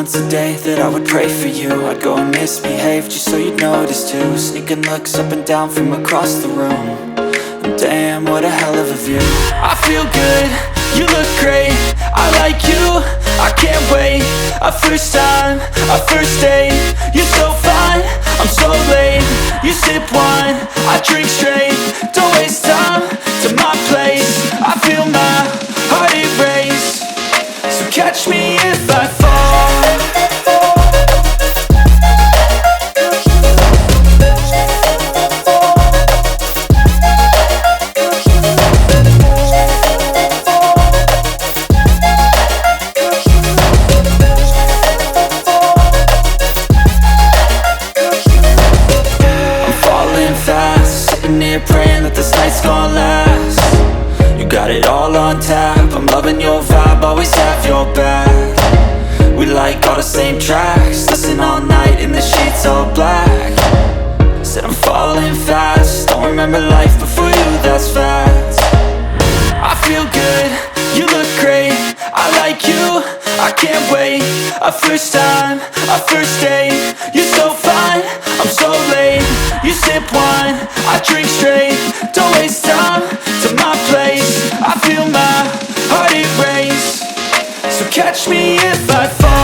once a day that I would pray for you. I'd go and misbehave just so you'd notice too. Sneaking looks up and down from across the room. And damn, what a hell of a view. I feel good, you look great, I like you, I can't wait. A first time, a first date, you're so fine, I'm so late. You sip wine, I drink straight, don't waste time to my place. I feel my heart erase, so catch me if I fall. Praying that this night's gonna last. You got it all on tap, I'm loving your vibe, always have your back. We like all the same tracks, listen all night in the sheets all black. Said I'm falling fast, don't remember life before you, that's fact. I feel good, you look great, I like you, I can't wait. A first time, a first date, you're so fine, I'm so late. You sip wine, I drink straight, don't waste time to my place. I feel my heart erase, so catch me if I fall.